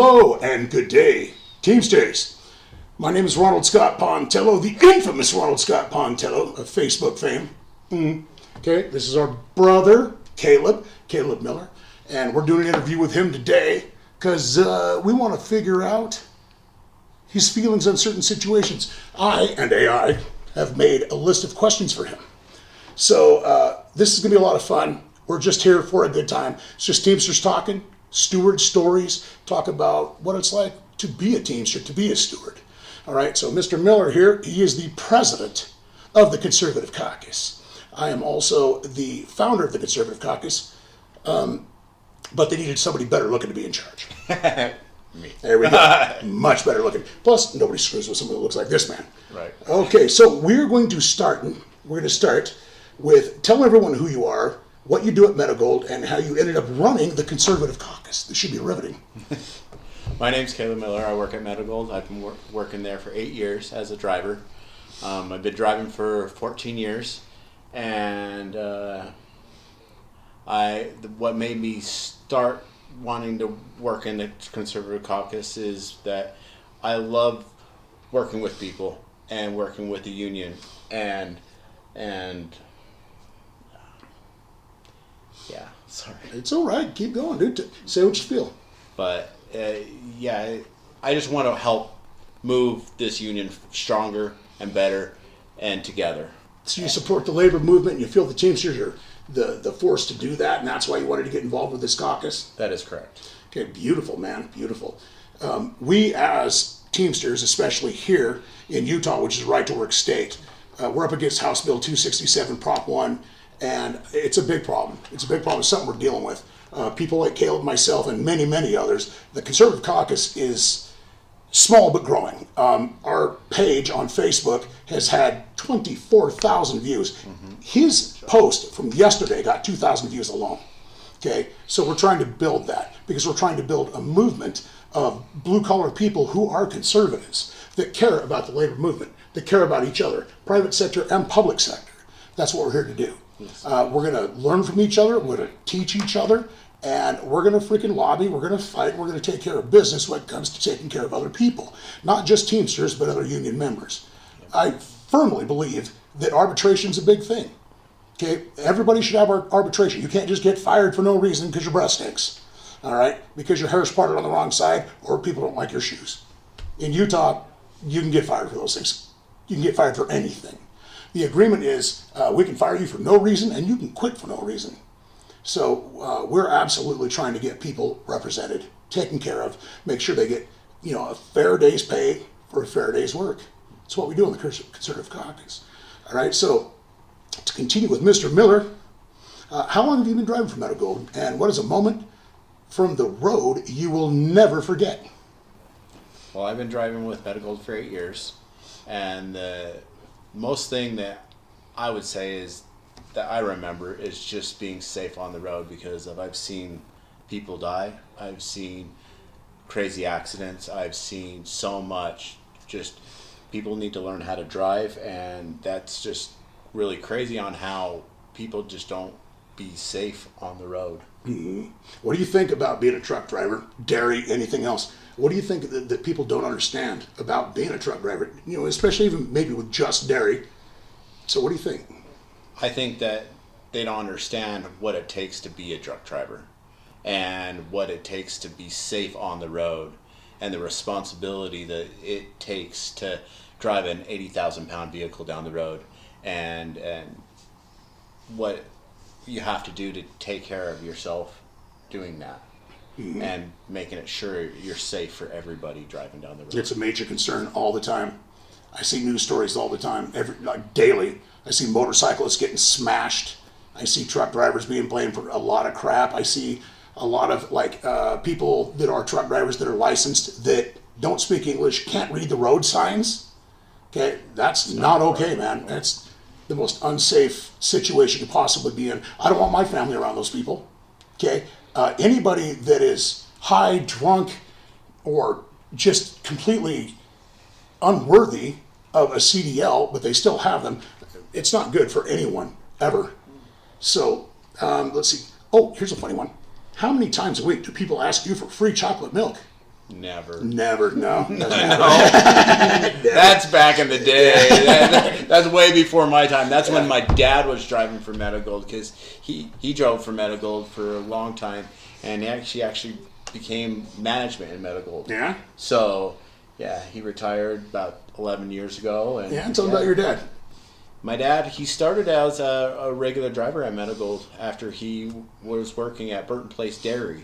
Hello and good day, Teamsters. My name is Ronald Scott Pontello, the infamous Ronald Scott Pontello of Facebook fame. Okay, this is our brother, Caleb Miller, and we're doing an interview with him today because we want to figure out his feelings on certain situations. I and AI have made a list of questions for him. So this is going to be a lot of fun. We're just here for a good time. It's just Teamsters talking, steward stories, talk about what it's like to be a Teamster, to be a steward. All right, so Mr. Miller here, he is the president of the Conservative Caucus. I am also the founder of the Conservative Caucus, but they needed somebody better looking to be in charge. Me. There we go. Much better looking. Plus, nobody screws with somebody that looks like this man. Right. Okay, so we're going to start with telling everyone who you are, what you do at Medigold, and how you ended up running the Conservative Caucus. This should be riveting. My name's Caleb Miller. I work at Medigold. I've been working there for 8 years as a driver. I've been driving for 14 years, and what made me start wanting to work in the Conservative Caucus is that I love working with people and working with the union and yeah, sorry. It's all right. Keep going, dude. Say what you feel. But yeah, I just want to help move this union stronger and better and together. So you support the labor movement, and you feel the Teamsters are the force to do that, and that's why you wanted to get involved with this caucus? That is correct. Okay, beautiful, man, beautiful. We as Teamsters, especially here in Utah, which is a right-to-work state, we're up against House Bill 267, Prop 1, and it's a big problem. It's a big problem. It's something we're dealing with. People like Caleb, myself, and many, many others. The Conservative Caucus is small but growing. Our page on Facebook has had 24,000 views. Mm-hmm. His post from yesterday got 2,000 views alone. Okay, so we're trying to build that because we're trying to build a movement of blue-collar people who are conservatives that care about the labor movement, that care about each other, private sector and public sector. That's what we're here to do. Yes. We're going to learn from each other, we're going to teach each other, and we're going to freaking lobby, we're going to fight, we're going to take care of business when it comes to taking care of other people. Not just Teamsters, but other union members. Yep. I firmly believe that arbitration's a big thing. Okay, everybody should have arbitration. You can't just get fired for no reason because your breath stinks. All right, because your hair's parted on the wrong side or people don't like your shoes. In Utah, you can get fired for those things. You can get fired for anything. The agreement is we can fire you for no reason and you can quit for no reason. So we're absolutely trying to get people represented, taken care of, make sure they get a fair day's pay for a fair day's work. That's what we do in the Conservative Caucus. All right, so to continue with Mr. Miller, how long have you been driving for Medigold, and what is a moment from the road you will never forget? Well, I've been driving with Medigold for 8 years, and the most thing that I would say is that I remember is just being safe on the road because I've seen people die, I've seen crazy accidents, I've seen so much. Just people need to learn how to drive, and that's just really crazy on how people just don't be safe on the road. Mm-hmm. What do you think about being a truck driver, dairy, anything else? What do you think that people don't understand about being a truck driver? Especially even maybe with just dairy. So what do you think? I think that they don't understand what it takes to be a truck driver and what it takes to be safe on the road and the responsibility that it takes to drive an 80,000 pound vehicle down the road and what you have to do to take care of yourself doing that. Mm-hmm. And making it sure you're safe for everybody driving down the road. It's a major concern all the time. I see news stories all the time, daily. I see motorcyclists getting smashed. I see truck drivers being blamed for a lot of crap. I see a lot of people that are truck drivers that are licensed that don't speak English, can't read the road signs. Okay, that's not okay, man. That's the most unsafe situation you could possibly be in. I don't want my family around those people. Okay. Anybody that is high, drunk, or just completely unworthy of a CDL, but they still have them, it's not good for anyone, ever. So, let's see. Oh, here's a funny one. How many times a week do people ask you for free chocolate milk? Never. Never, no. That's back in the day. That's way before my time. That's when my dad was driving for Medigold, because he drove for Medigold for a long time, and he actually became management in Medigold. Yeah? So, yeah, he retired about 11 years ago. And Yeah, tell me about your dad. My dad, he started as a regular driver at Medigold after he was working at Burton Place Dairy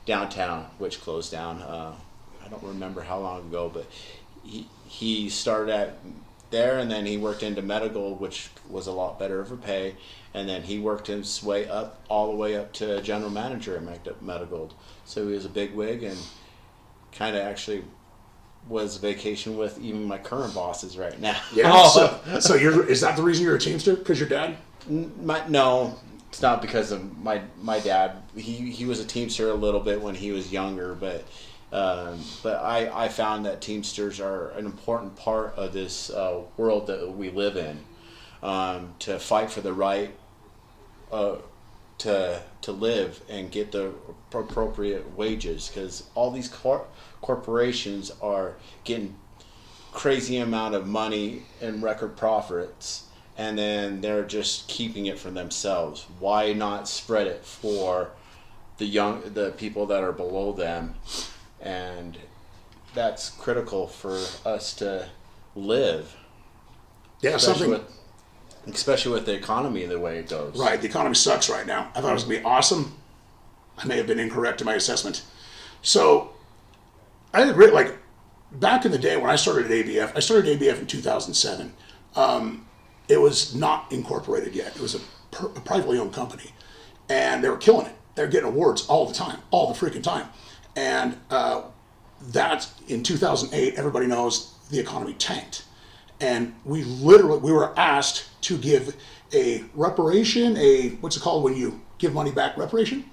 downtown, which closed down. I don't remember how long ago, but he started at there, and then he worked into Medigold, which was a lot better of a pay, and then he worked his way up all the way up to general manager at Medigold. So he was a big wig, and kind of actually was vacation with even my current bosses right now. Yeah. So is that the reason you're a Teamster? Because your dad? No, it's not because of my dad. He was a Teamster a little bit when he was younger, but I found that Teamsters are an important part of this world that we live in, to fight for the right to live and get the appropriate wages, because all these corporations are getting crazy amount of money and record profits, and then they're just keeping it for themselves. Why not spread it for the people that are below them? And that's critical for us to live. Yeah, Especially with the economy the way it goes. Right, the economy sucks right now. I thought it was going to be awesome. I may have been incorrect in my assessment. So, I agree, like, back in the day when I started at ABF in 2007. It was not incorporated yet. It was a privately owned company. And they were killing it. They were getting awards all the time, all the freaking time. And that, in 2008, everybody knows the economy tanked. And we were asked to give a reparation, what's it called when you give money back, reparation?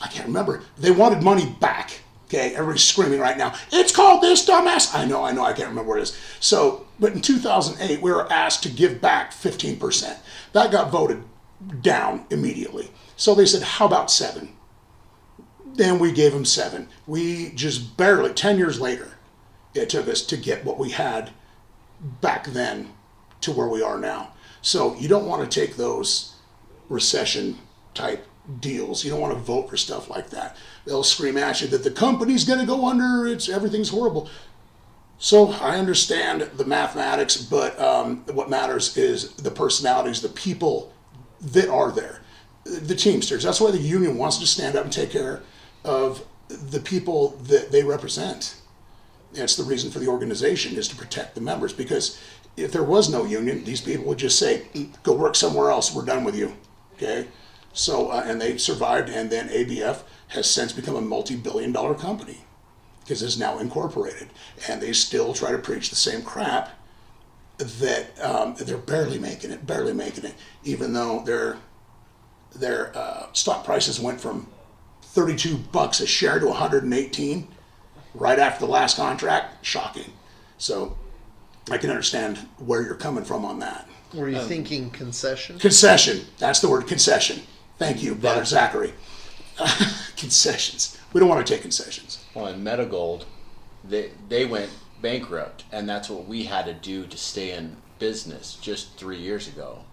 I can't remember. They wanted money back. Okay, everybody's screaming right now, it's called this, dumbass. I know, I can't remember what it is. So, but in 2008, we were asked to give back 15%. That got voted down immediately. So they said, how about 7? Then we gave them 7. We just barely, 10 years later, it took us to get what we had back then to where we are now. So you don't want to take those recession type deals. You don't want to vote for stuff like that. They'll scream at you that the company's going to go under, everything's horrible. So I understand the mathematics, but what matters is the personalities, the people that are there. The Teamsters, that's why the union wants to stand up and take care of the people that they represent. That's the reason for the organization, is to protect the members, because if there was no union, these people would just say, go work somewhere else, we're done with you. Okay? So, and they survived, and then ABF has since become a multi-billion-dollar company because it's now incorporated, and they still try to preach the same crap that they're barely making it, even though their stock prices went from $32 a share to 118 right after the last contract. Shocking. So I can understand where you're coming from on that. Were you thinking concession? Concession. That's the word, concession. Thank you, Brother Zachary. Concessions. We don't want to take concessions. Well, in Medigold, they went bankrupt, and that's what we had to do to stay in business just 3 years ago.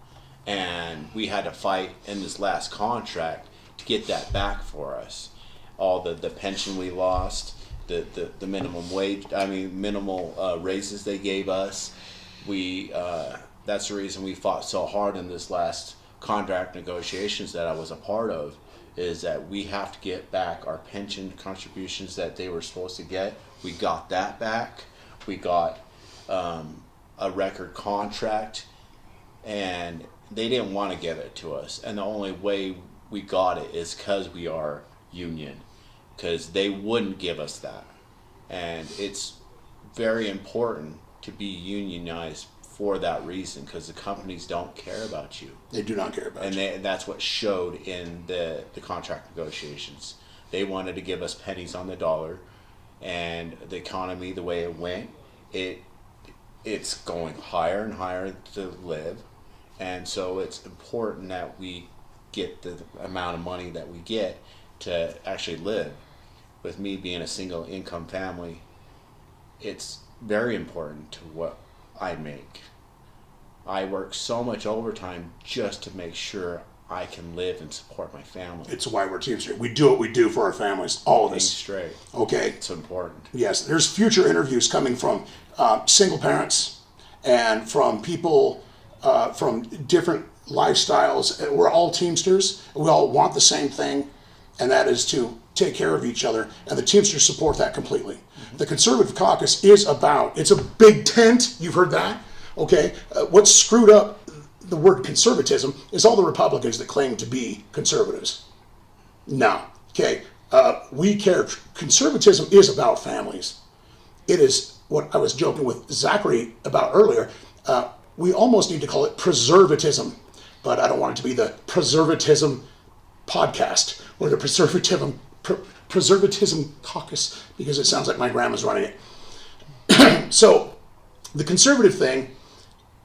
And we had to fight in this last contract to get that back for us. All the pension we lost, the minimum wage, minimal raises they gave us. That's the reason we fought so hard in this last contract negotiations that I was a part of, is that we have to get back our pension contributions that they were supposed to get. We got that back. We got a record contract, and they didn't want to give it to us. And the only way we got it is because we are union, because they wouldn't give us that. And it's very important to be unionized for that reason, because the companies don't care about you. They do not care about you. And that's what showed in the contract negotiations. They wanted to give us pennies on the dollar, and the economy, the way it went, it's going higher and higher to live. And so it's important that we get the amount of money that we get to actually live. with me being a single income family, it's very important to what I make. I work so much overtime just to make sure I can live and support my family. It's why we're Teamsters. We do what we do for our families, all of Being us. straight. Okay. It's important. Yes, there's future interviews coming from single parents and from people from different lifestyles. We're all Teamsters. We all want the same thing, and that is to take care of each other. And the Teamsters support that completely. The Conservative Caucus is about, it's a big tent. You've heard that? Okay. What's screwed up the word conservatism is all the Republicans that claim to be conservatives. No. Okay. We care. Conservatism is about families. It is what I was joking with Zachary about earlier. We almost need to call it preservatism, but I don't want it to be the preservatism podcast or the preservatism caucus, because it sounds like my grandma's running it. So the conservative thing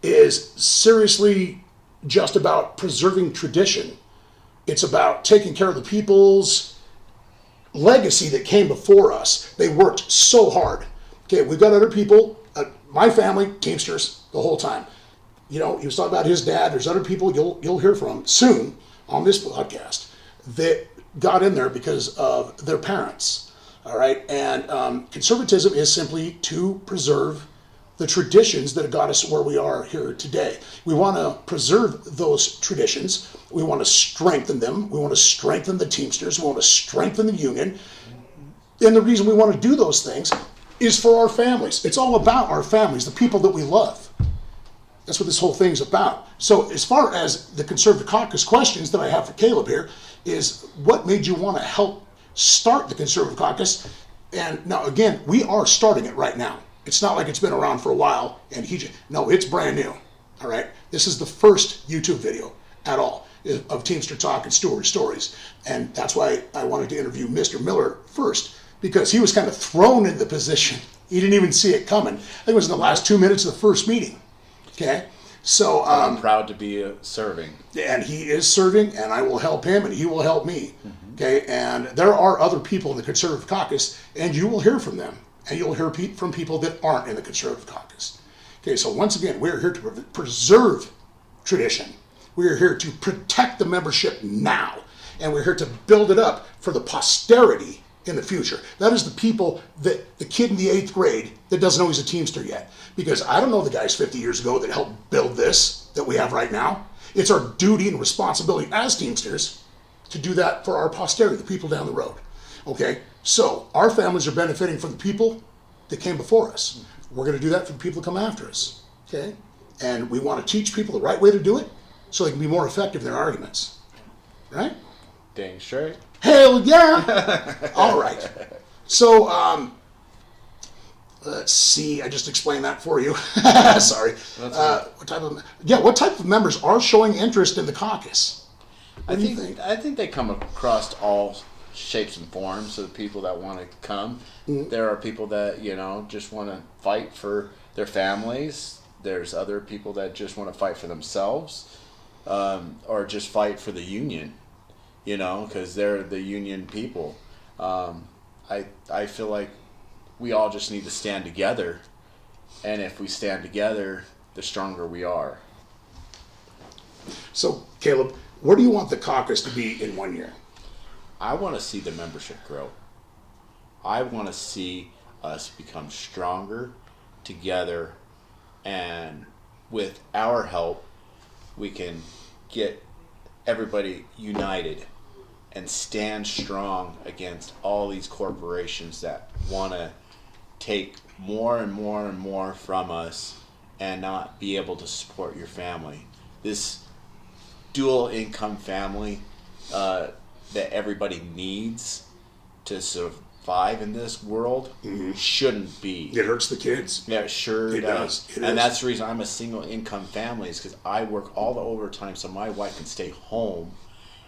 is seriously just about preserving tradition. It's about taking care of the people's legacy that came before us. They worked so hard. Okay, we've got other people, my family, Teamsters, the whole time. You know, he was talking about his dad. There's other people you'll hear from soon on this podcast that got in there because of their parents. All right, and conservatism is simply to preserve the traditions that have got us where we are here today. We want to preserve those traditions. We want to strengthen them. We want to strengthen the Teamsters. We want to strengthen the union. And the reason we want to do those things is for our families. It's all about our families, the people that we love. That's what this whole thing's about. So as far as the Conservative Caucus questions that I have for Caleb here is, what made you want to help start the Conservative Caucus? And now, again, we are starting it right now. It's not like it's been around for a while and no, it's brand new. All right. This is the first YouTube video at all of Teamster Talk and Stewart Stories. And that's why I wanted to interview Mr. Miller first, because he was kind of thrown in the position. He didn't even see it coming. I think it was in the last 2 minutes of the first meeting. Okay. So I'm proud to be serving. And he is serving, and I will help him, and he will help me. Okay. And there are other people in the Conservative Caucus, and you will hear from them. And you'll hear from people that aren't in the Conservative Caucus. Okay, so once again, we're here to preserve tradition. We're here to protect the membership now. And we're here to build it up for the posterity in the future. That is the people, that the kid in the 8th grade that doesn't know he's a Teamster yet. Because I don't know the guys 50 years ago that helped build this that we have right now. It's our duty and responsibility as Teamsters to do that for our posterity, the people down the road. Okay, so our families are benefiting from the people that came before us. We're going to do that for the people that come after us. Okay, and we want to teach people the right way to do it so they can be more effective in their arguments. Right? Dang straight. Hell yeah! All right. So let's see. I just explained that for you. Sorry. What type of members are showing interest in the caucus? What do you think? I think they come across all shapes and forms of the people that want to come. There are people that, just want to fight for their families. There's other people that just want to fight for themselves, or just fight for the union, because they're the union people. I feel like we all just need to stand together, and if we stand together, the stronger we are. So, Caleb, where do you want the caucus to be in 1 year? I want to see the membership grow. I want to see us become stronger together, and with our help, we can get everybody united and stand strong against all these corporations that want to take more and more and more from us and not be able to support your family. This dual income family that everybody needs to survive in this world shouldn't be. It hurts the kids. Yeah, it sure It does. does. It And is. that's the reason I'm a single income family, is because I work all the overtime so my wife can stay home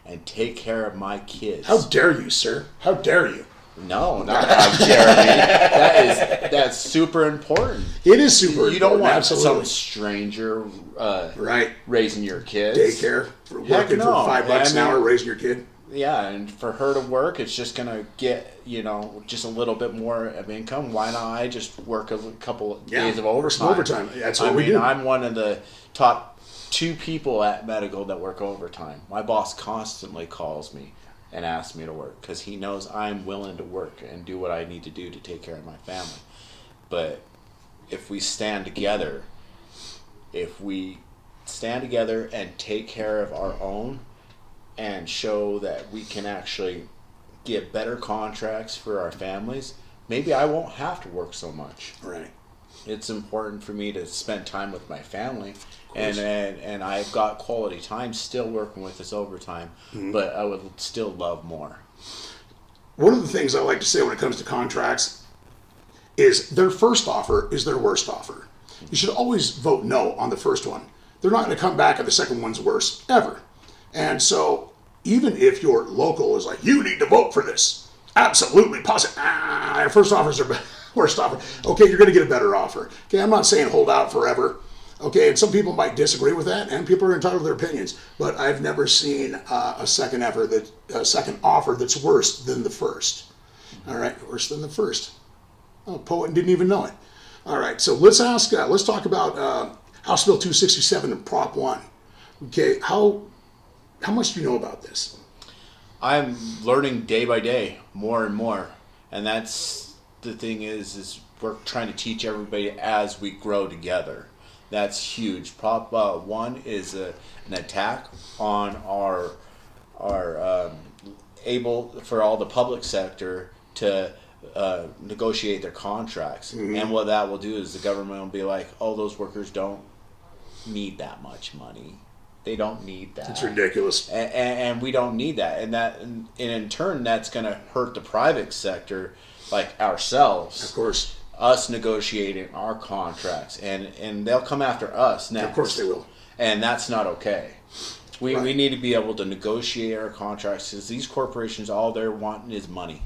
and take care of my kids. How dare you, sir? How dare you? No, not how dare me. That's super important. It is super You don't important, want absolutely. some stranger Right. raising your kids. Daycare, Heck working no. for $5 an I mean- hour, raising your kid. Yeah, and for her to work, it's just gonna get just a little bit more of income. Why not I just work a couple days of overtime? Overtime. That's what we do. I'm one of the top 2 people at medical that work overtime. My boss constantly calls me and asks me to work because he knows I'm willing to work and do what I need to do to take care of my family. But if we stand together, and take care of our own and show that we can actually get better contracts for our families, maybe I won't have to work so much. Right. It's important for me to spend time with my family, and I've got quality time still working with this overtime, but I would still love more. One of the things I like to say when it comes to contracts is their first offer is their worst offer. You should always vote no on the first one. They're not going to come back and the second one's worse, ever. And so even if your local is like, you need to vote for this, absolutely, positive, first offers are worst offer. Okay, you're going to get a better offer. Okay, I'm not saying hold out forever. Okay, and some people might disagree with that, and people are entitled to their opinions. But I've never seen a second offer that's worse than the first. All right, worse than the first. Oh, poet didn't even know it. All right, so let's talk about House Bill 267 and Prop 1. Okay, how much do you know about this? I'm learning day by day more and more, and that's the thing is we're trying to teach everybody as we grow together. That's huge. Prop 1 is an attack on our able for all the public sector to negotiate their contracts. And what that will do is the government will be like, oh, those workers don't need that much money. They don't need that. It's ridiculous. And we don't need that. And in turn, that's going to hurt the private sector, like ourselves. Of course. Us negotiating our contracts. And they'll come after us next. Of course they will. And that's not okay. We Right. need to be able to negotiate our contracts because these corporations, all they're wanting is money.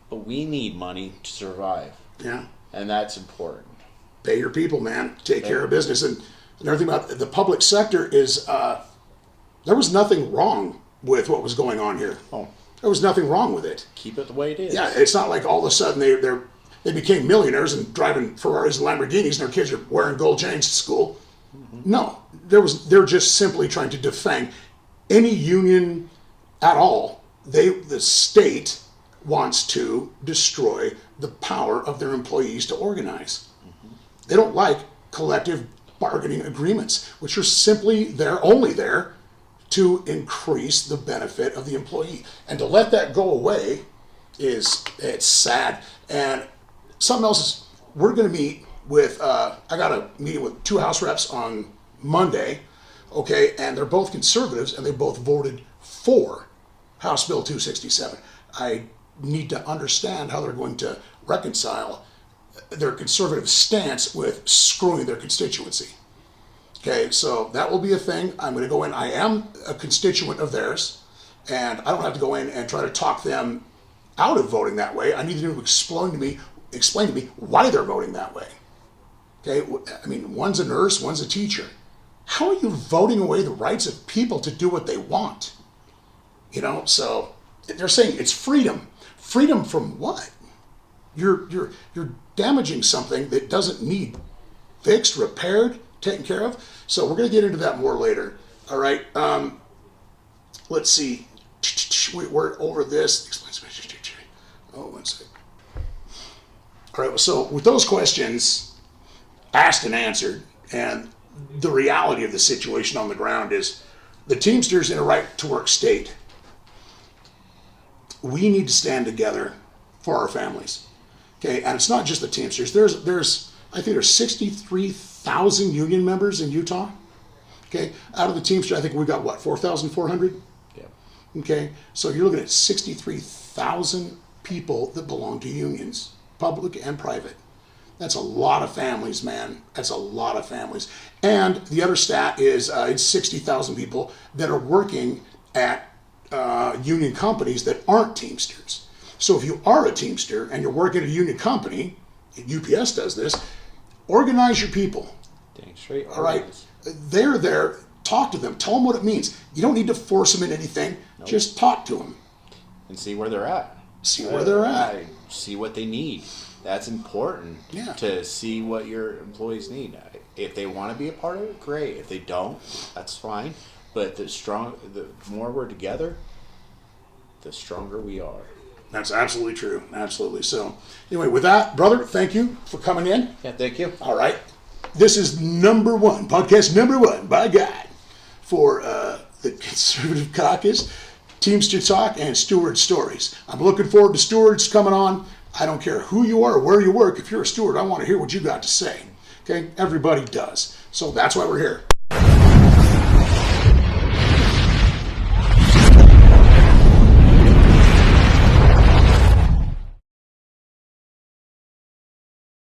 But we need money to survive. Yeah. And that's important. Pay your people, man. Take care of business. And another thing about the public sector is there was nothing wrong with what was going on here. Oh, There was nothing wrong with it. keep it the way it is. Yeah, it's not like all of a sudden they became millionaires and driving Ferraris and Lamborghinis and their kids are wearing gold chains to school. No, they're just simply trying to defang any union at all. The state wants to destroy the power of their employees to organize. They don't like collective bargaining agreements, which are simply only there to increase the benefit of the employee. And to let that go away it's sad. And something else is, we're going to meet with, I got a meeting with 2 House reps on Monday, okay, and they're both conservatives and they both voted for House Bill 267. I need to understand how they're going to reconcile their conservative stance with screwing their constituency. Okay, so that will be a thing. I'm going to go in. I am a constituent of theirs, and I don't have to go in and try to talk them out of voting that way. I need them to explain to me why they're voting that way. Okay, I mean, one's a nurse, one's a teacher. How are you voting away the rights of people to do what they want? You know, so they're saying it's freedom. Freedom from what? You're damaging something that doesn't need fixed, repaired, taken care of. So we're going to get into that more later. All right. Let's see. We're over this. Oh, one sec. All right. So with those questions asked and answered, and the reality of the situation on the ground is the Teamsters in a right-to-work state. We need to stand together for our families. Okay, and it's not just the Teamsters. I think there's 63,000 union members in Utah. Okay, out of the Teamsters, I think we got what, 4,400? Yeah. Okay, so you're looking at 63,000 people that belong to unions, public and private. That's a lot of families, man. That's a lot of families. And the other stat is it's 60,000 people that are working at union companies that aren't Teamsters. So if you are a Teamster and you're working at a union company, UPS does this, organize your people. Dang straight. All right? They're there Talk to them. Tell them what it means. You don't need to force them in anything. Just talk to them. And see where they're at. See where they're at. See what they need. That's important. Yeah. To see what your employees need. If they want to be a part of it, great. If they don't, that's fine. But the more we're together, the stronger we are. That's absolutely true. Absolutely. So, anyway, with that, brother, thank you for coming in. Yeah, thank you. All right. This is podcast number one by God for the Conservative Caucus, Teamster Talk, and Steward Stories. I'm looking forward to stewards coming on. I don't care who you are or where you work. If you're a steward, I want to hear what you got to say. Okay? Everybody does. So that's why we're here.